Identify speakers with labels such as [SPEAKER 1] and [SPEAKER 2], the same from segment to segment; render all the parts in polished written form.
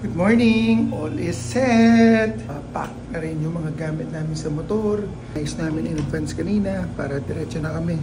[SPEAKER 1] Good morning! All is set! Pack na rin yung mga gamit namin sa motor. Ayos namin in advance kanina para diretso na kami.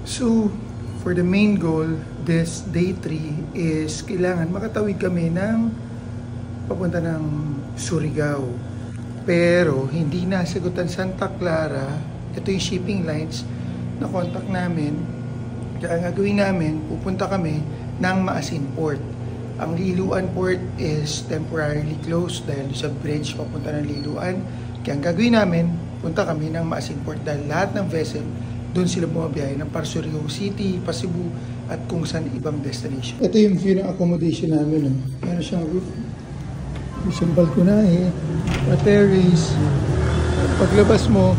[SPEAKER 1] So, for the main goal, this day 3 is kailangan makatawid kami ng papunta ng Surigao. Pero, hindi nasagutan Santa Clara. Ito yung shipping lines na contact namin. Kaya ang gagawin namin, pupunta kami ng Maasin Port. Ang Liloan Port is temporarily closed dahil sa bridge papunta ng Liloan. Kaya ang gagawin namin, punta kami ng Maasin Port dahil lahat ng vessel, doon sila bumabiyahe ng Surigao City, Cebu, at kung saan ibang destination. Ito yung view ng accommodation namin. Meron siyang roof. May siyang balkonahe, terrace. Paglabas mo,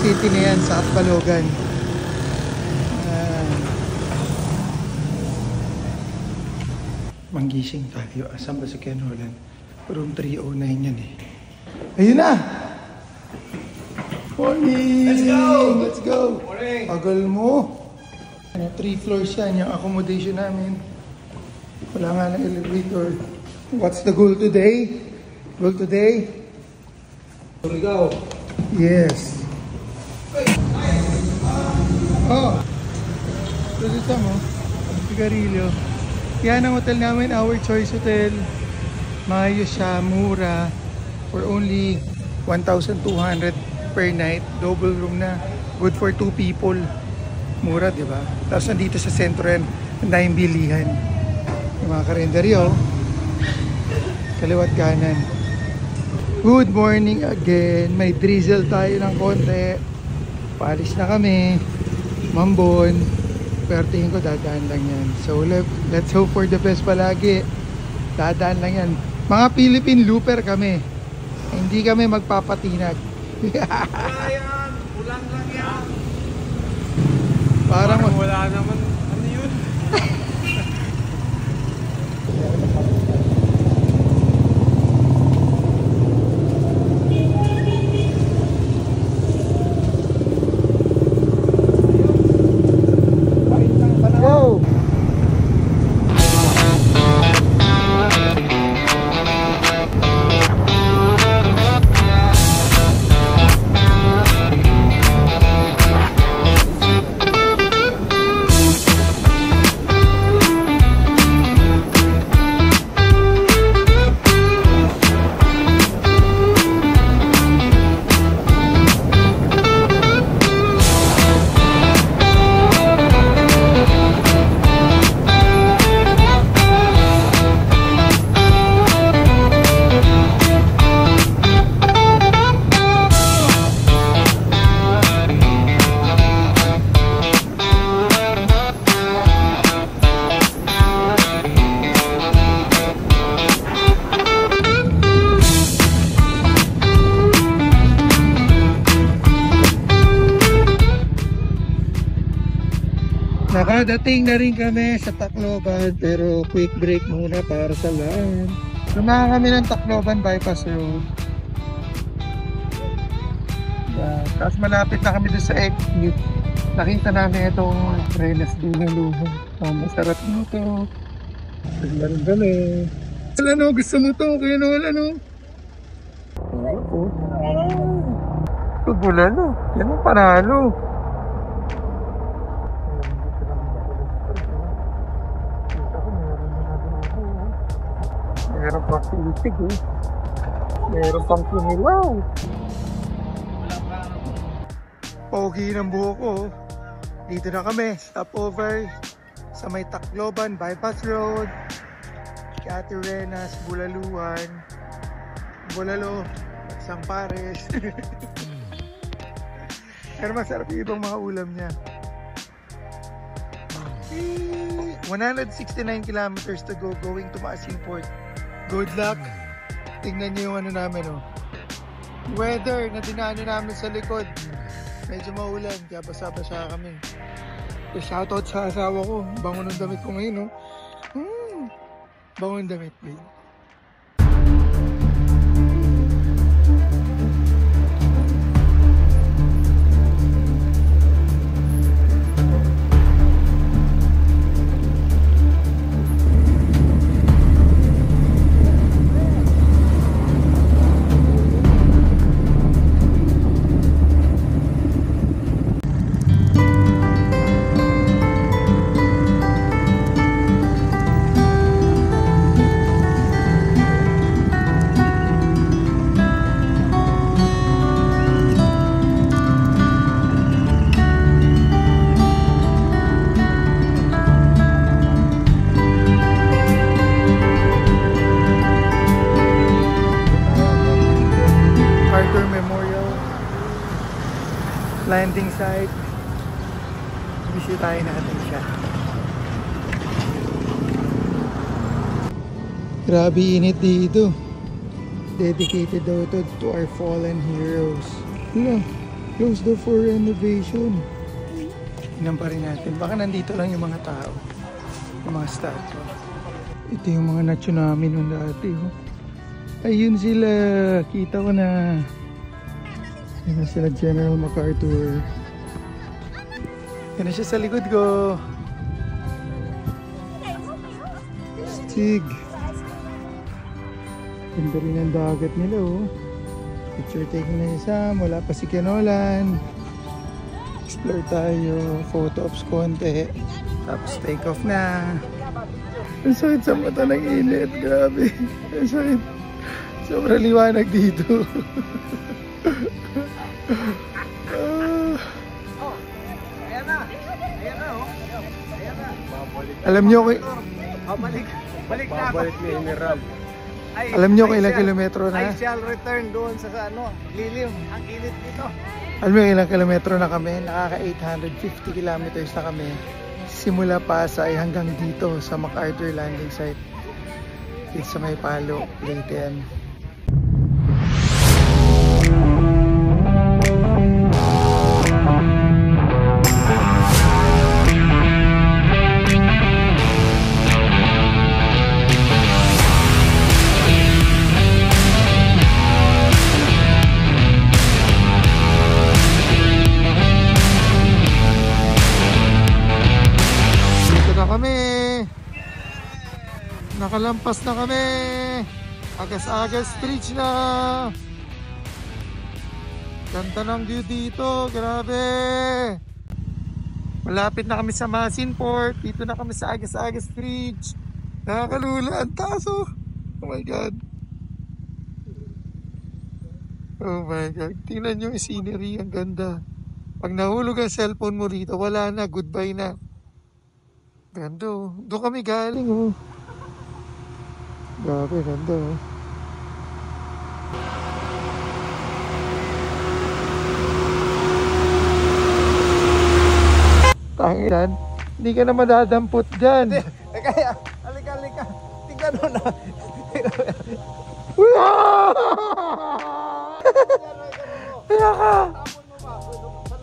[SPEAKER 1] city na yan sa Atbalogan. Manggising tayo. Asan ba si Ken Holland? Room 309 yan eh. Ayun na! Morning!
[SPEAKER 2] Let's go!
[SPEAKER 1] Let's go!
[SPEAKER 2] Morning!
[SPEAKER 1] Agal mo! 3 floors yan, yung accommodation namin. Wala nga ng elevator. What's the goal today? Goal today?
[SPEAKER 2] Surigao.
[SPEAKER 1] Yes. Oh! Ito mo. Sigarilyo. Yan ang hotel namin, Our Choice Hotel. Maayos siya, mura. For only 1,200 per night. Double room na. Good for 2 people. Mura, di ba? Tapos nandito sa sentro yan, ang daming bilihan. Yung mga karinderyo. Kaliwat kanan. Good morning again. May drizzle tayo ng konti. Paalis na kami. Mambon. Pero tingin ko dadaan lang yan. So let's hope for the best palagi. Dadaan lang yan. Mga Philippine looper kami. Hindi kami magpapatinag.
[SPEAKER 2] Wala yan. Ulang lang yan.
[SPEAKER 1] Parang
[SPEAKER 2] wala naman. Ano yun?
[SPEAKER 1] go! Nakadating na rin kami sa Tacloban pero quick break muna para sa lunch. Lumahan kami ng Tacloban Bypass Road. Tapos malapit na kami doon sa exit. Nakita namin itong Renas Dulang Luho. Masarap nito. Wala rin kami. Wala no, gusto mo to. Kaya no, wala no. Pag wala no, yan ang panalo. Meron pang silisig eh. Meron pang kinilaw. Pogi ng buho ko. Dito na kami. Stopover sa may Tacloban Bypass Road. Ate Renas, Bulaluan. Bulalo. Sampares. Pero masarap yung ibang mga ulam niya. 169 kilometers to go going to Maasin Port. Good luck. Tingnan niyo yung ano namin oh. Weather na dinaanan namin sa likod. Medyo maulan kaya basa-basa kami. So, shoutout sa asawa ko. Bango ng damit ko ngayon oh. Bango ng damit babe. landing site. Bisitahin natin siya. Grabe init dito. Dedicated daw to our fallen heroes. Wala, close door for renovation. Tingnan pa rin natin. Baka nandito lang yung mga tao. Yung mga statue. Ito yung mga na-tsunami nung dati. Oh. Ayun sila. Kita ko na. Ayun na sila General MacArthur. Yan na siya sa likod ko. Stig. Ganda rin ang dagat nila oh. Picture taking na isa. Wala pa si Kenolan. Explore tayo. Photo ops konti. Tapos take off na. Ang sakit sa mata ng init. Grabe. Ang sakit. Sobrang liwanag dito.
[SPEAKER 2] Ayan na. Ayan na oh. Ayan na.
[SPEAKER 1] Alam nyo ko...
[SPEAKER 2] Balik na ako.
[SPEAKER 3] Babalik ni Emerald.
[SPEAKER 1] Alam nyo kung ilang kilometro na?
[SPEAKER 2] I shall return doon sa ano, lilim. Ang init dito.
[SPEAKER 1] Alam mo ilang kilometro na kami? Nakaka 850 kilometers na kami. Simula Pasay hanggang dito sa MacArthur landing site. Dito sa May Palo, Leyte. Nakalampas na kami. Agas-agas bridge na. Ganda ng view dito. Grabe. Malapit na kami sa Masinport. Dito na kami sa Agas-agas bridge. Nakakalula ang taso. Oh my God. Oh my God. Tingnan nyo yung scenery. Ang ganda. Pag nahulog ang cellphone mo rito, wala na. Goodbye na. Ganda oh. Doon kami galing oh. Grabe, ganda oh. Tangilan, hindi ka na madadampot dyan.
[SPEAKER 2] Kaya, halika. Tingnan mo na.
[SPEAKER 1] Kaya ka!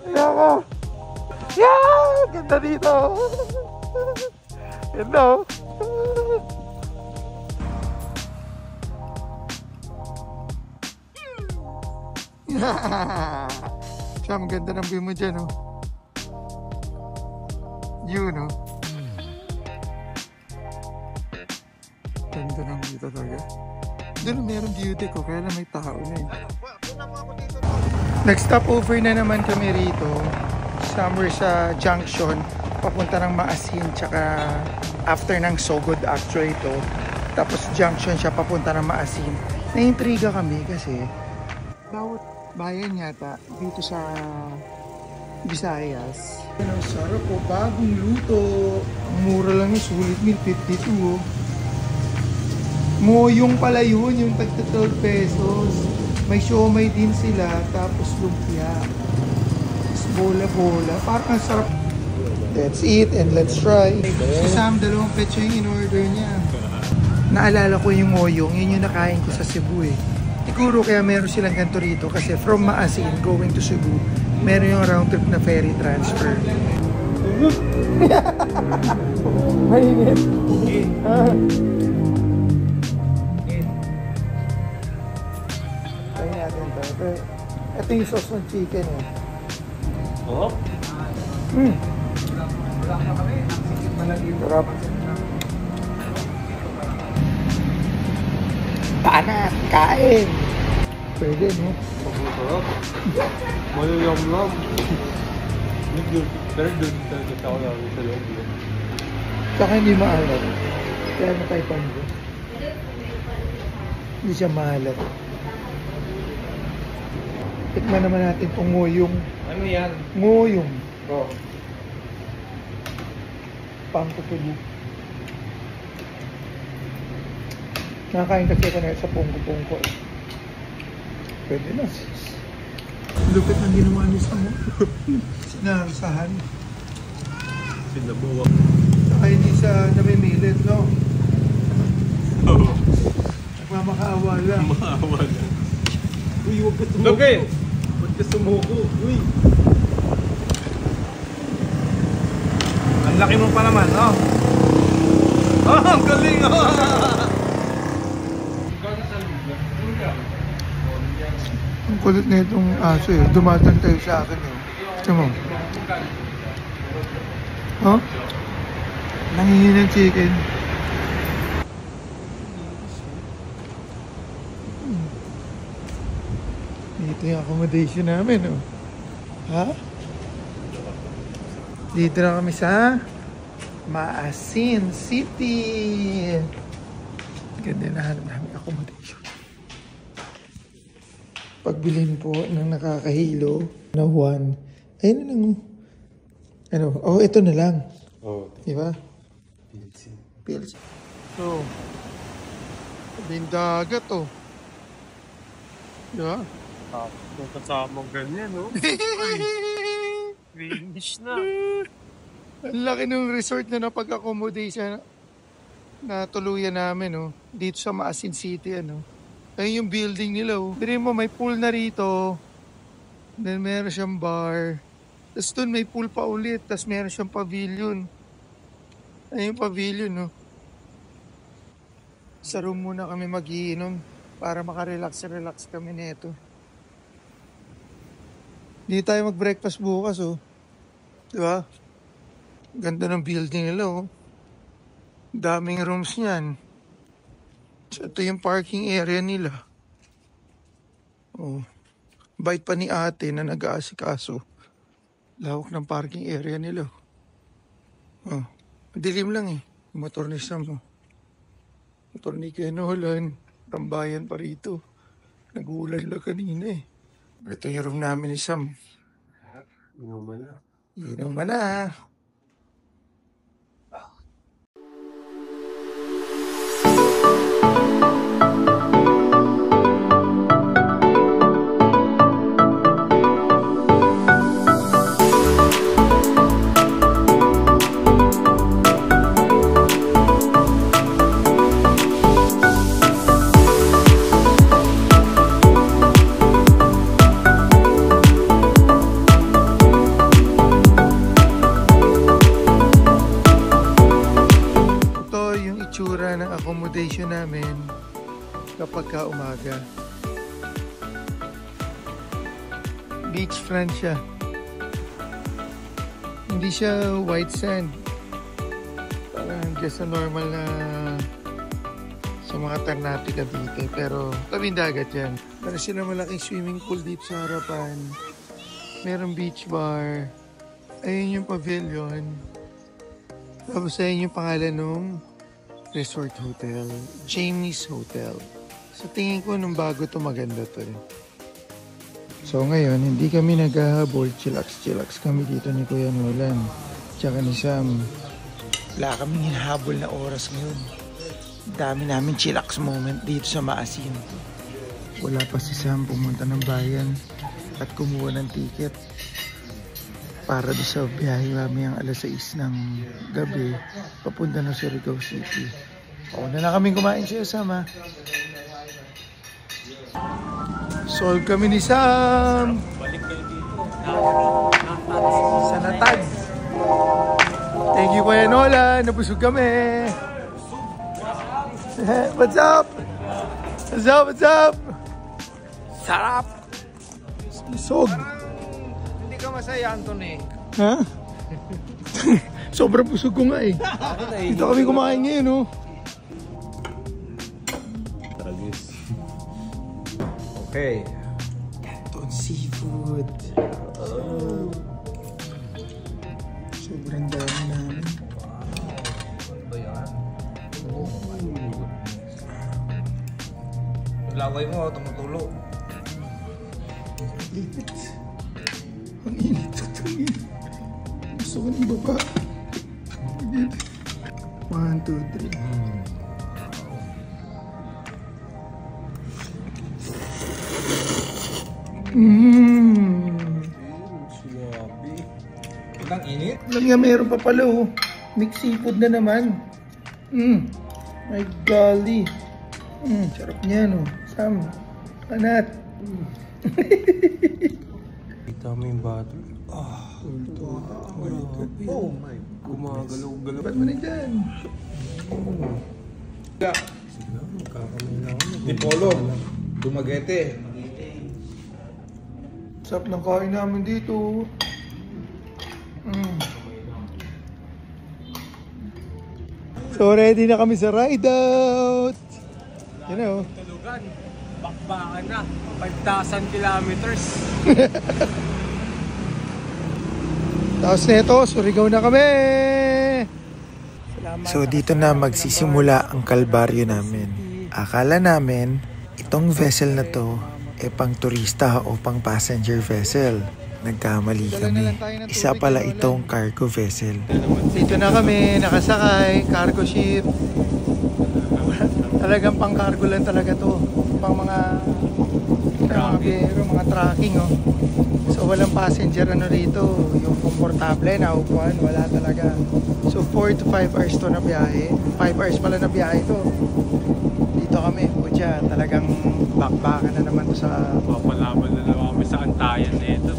[SPEAKER 1] Kaya ka! Yeah! Ganda dito! Ganda oh! Siya, maganda ng view mo dyan oh. Yun oh. Ganda ng view talaga. Doon meron beauty ko, kaya lang may tao na eh. Next stop over na naman kami rito. Somewhere sa junction. Papunta ng Maasin, tsaka after ng Sogod actually ito. Tapos junction siya, papunta ng Maasin. Na-intriga kami kasi bawat bayan yata dito sa Visayas. Ang sarap po, bagong luto. Mura lang yung sulit meal, 52 oh. Moyong pala yun, yung tagta 12 pesos. May siomay din sila, tapos lumpia. Tapos bola-bola. Parang ang sarap. Let's eat and let's try. Si Sam, dalawang pecho yung in-order niya. Naalala ko yung moyong, yun yung nakain ko sa Cebu eh. Siguro kaya meron silang ganito rito kasi from Maasin going to Cebu, meron yung round trip na ferry transfer. Mainit. Try natin ito. Ito yung sauce ng chicken eh.
[SPEAKER 3] Oh?
[SPEAKER 1] Sarap. Paana, kain. Pwede, no?
[SPEAKER 3] Sarap. Malayam-lam. Very good talaga sa ako sa loob.
[SPEAKER 1] Saka hindi maalat. Kaya na tayo panggo. Hindi siya maalat. Tikman naman natin kung ngoyong.
[SPEAKER 3] Ano yan?
[SPEAKER 1] Ngoyong.
[SPEAKER 3] Oh.
[SPEAKER 1] Pangkutulo. Nakakain kasi ako na sa pungko-pungko. Pwede na. lupit ng ginawa ni Samo. Sinarasahan.
[SPEAKER 3] Sinabuwak.
[SPEAKER 1] Saka hindi sa namimilit, no?
[SPEAKER 3] Oo.
[SPEAKER 1] Nagmamakaawa lang.
[SPEAKER 3] Maawa lang.
[SPEAKER 2] Uy, huwag ka sumuko.
[SPEAKER 3] Okay.
[SPEAKER 2] Huwag ka sumuko. Uy. Ang laki mo pa naman, oh. Oh, ang galing, oh.
[SPEAKER 1] Ang kulit na itong aso eh. Dumatantay sa akin eh. Tiyan mo. Oh? Nangingi ng chicken. Dito yung accommodation namin, oh. Ha? Dito na kami sa Maasin City. Ganda na hanap namin accommodation. Pagbilhin po ng nakakahilo na Juan. Ayun na lang, oh. Ano? Oh, ito na lang.
[SPEAKER 3] Oo.
[SPEAKER 1] Diba? PLC. So, yung dagat, oh. Diba?
[SPEAKER 3] Kung kasamang ganyan, no?
[SPEAKER 2] Finish na.
[SPEAKER 1] Ang laki ng resort na napag-accommodation na tuluyan namin, oh. Dito sa Maasin City, ano. Ayun yung building nila, oh. Pero mo, may pool na rito. Then meron siyang bar. Tapos doon may pool pa ulit. Tapos meron siyang pavilion. Ayun yung pavilion, no. Sa room muna kami mag-iinom para makarelax kami nito. Hindi tayo mag-breakfast bukas, oh. Diba? Ganda ng building nila, oh. Daming rooms niyan. So, ito yung parking area nila. Oh. Bait pa ni ate na nag-aasikaso. Lawak ng parking area nila. Oh. Dilim lang eh. Yung motor ni Sam, oh. Motor ni Kenolan. Tambayan pa rito. Nag-uulan lang kanina eh. Ito yung room namin ni Sam.
[SPEAKER 3] Inuman na.
[SPEAKER 1] Inuman na. Itsura ng accommodation namin kapag ka umaga. Beachfront siya. Hindi siya white sand. Parang just a normal na sa mga Ternate Cavite. Pero tabing dagat yan. Meron sila malaking swimming pool dito sa harapan. Merong beach bar. Ayun yung pavilion. Tapos ayun yung pangalan nung resort hotel, Jamie's Hotel. Sa tingin ko nung bago to maganda to eh. So ngayon, hindi kami naghahabol, chillax kami dito ni Kuya Nolan. Tsaka ni Sam. Wala kaming hinahabol na oras ngayon. Dami namin chillax moment dito sa Maasin. Wala pa si Sam pumunta ng bayan at kumuha ng ticket para doon sa biyahe namin ang alas 6 ng gabi papunta na sa Surigao City. O na lang kaming kumain siya, Sam, ha? Solve kami ni Sam!
[SPEAKER 2] Balik kayo dito.
[SPEAKER 1] Sa Natad. Thank you, Kuya Nolan. Nabusog kami. What's up? What's up? What's up? Sarap! Busog.
[SPEAKER 2] Hindi ka masaya, Anthony.
[SPEAKER 1] Ha? Sobrang busog ko nga eh. Dito kami kumain ngayon, no?
[SPEAKER 3] Tragis.
[SPEAKER 2] Okay.
[SPEAKER 1] Canton Seafood. Sobrang dami namin.
[SPEAKER 2] Laway mo, tumutulo.
[SPEAKER 1] Init. Ang init. Ang init. Gusto ko ng baba. 1, 2, 3. Mmm. Alam nga, meron pa pala oh. Mixed seafood na naman. My golly. Sarap niya no. Sam, anat.
[SPEAKER 3] Kita mo yung butter.
[SPEAKER 1] Oh my.
[SPEAKER 3] Gumagalaw-galaw.
[SPEAKER 1] Ba't mo na dyan?
[SPEAKER 2] Tipolo. Dumaguete.
[SPEAKER 1] Sarap ng kain namin dito. So ready na kami sa ride out. You know.
[SPEAKER 3] Tulugan. Bakbakan na. 5,000 kilometers.
[SPEAKER 1] Tapos neto, Surigao na kami. So dito na magsisimula ang kalbaryo namin. Akala namin itong vessel na to pang turista o pang passenger vessel. Nagkamali kami. Isa pala itong cargo vessel. Dito na kami, nakasakay, cargo ship. Talagang pang cargo lang talaga to. Pang mga biyero, mga tracking oh. So walang passenger ano rito. Yung komportable na upuan, wala talaga. So 4 to 5 hours to na biyahe. 5 hours pala na biyahe to. Dito kami, kutya, talagang bakbakan na naman to sa...
[SPEAKER 3] Papalaban na naman kami sa antayan na ito.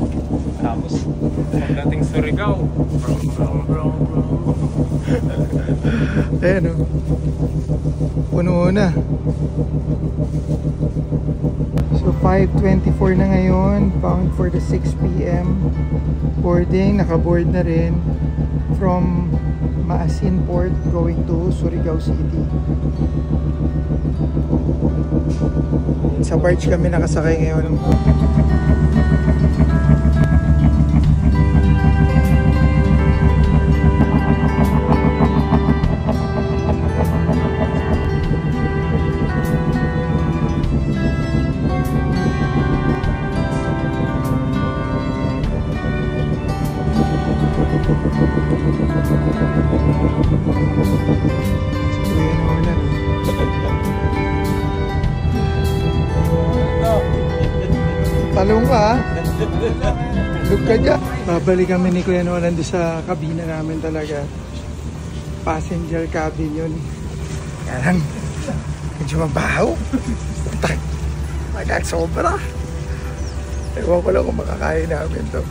[SPEAKER 3] Tapos, pagdating Surigao.
[SPEAKER 1] Ayan o. Puno na. So 5:24 na ngayon. Bound for the 6 p.m. boarding. Nakaboard na rin. From Maasin Port going to Surigao City. Sa barge kami nakasakay ngayon. Talong ka ha? Look ka dyan. Babalik kami ni Kuya Nolan doon sa kabina namin talaga. Passenger cabin yun. Kaya lang, medyo mabaho. Agad sobra. Ewan ko lang kung makakain namin to.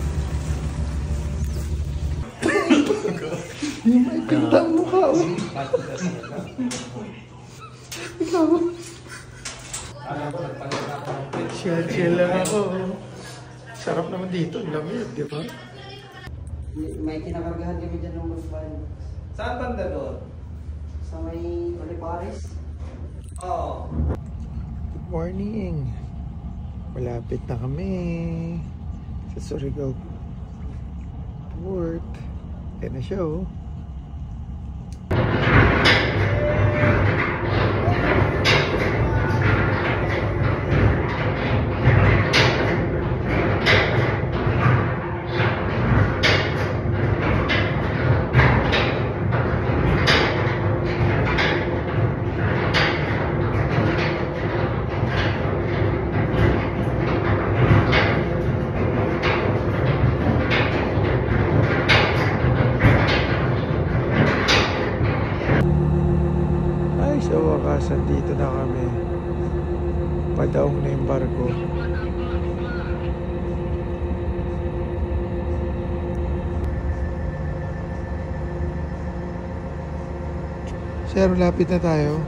[SPEAKER 1] Yung may pintang mukha oh. Ikaw. Chill lang ako. Sarap naman dito, lamig, di ba?
[SPEAKER 4] May kinakargahan kami dyan ng Musban.
[SPEAKER 2] Saan banda doon?
[SPEAKER 4] Sa may Olivares.
[SPEAKER 2] Oo.
[SPEAKER 1] Good morning. Malapit na kami sa Surigao Port. Ayan na siya oh. Sa wakas, dito na kami. Padaong na yung barko. Sir, lapit na tayo.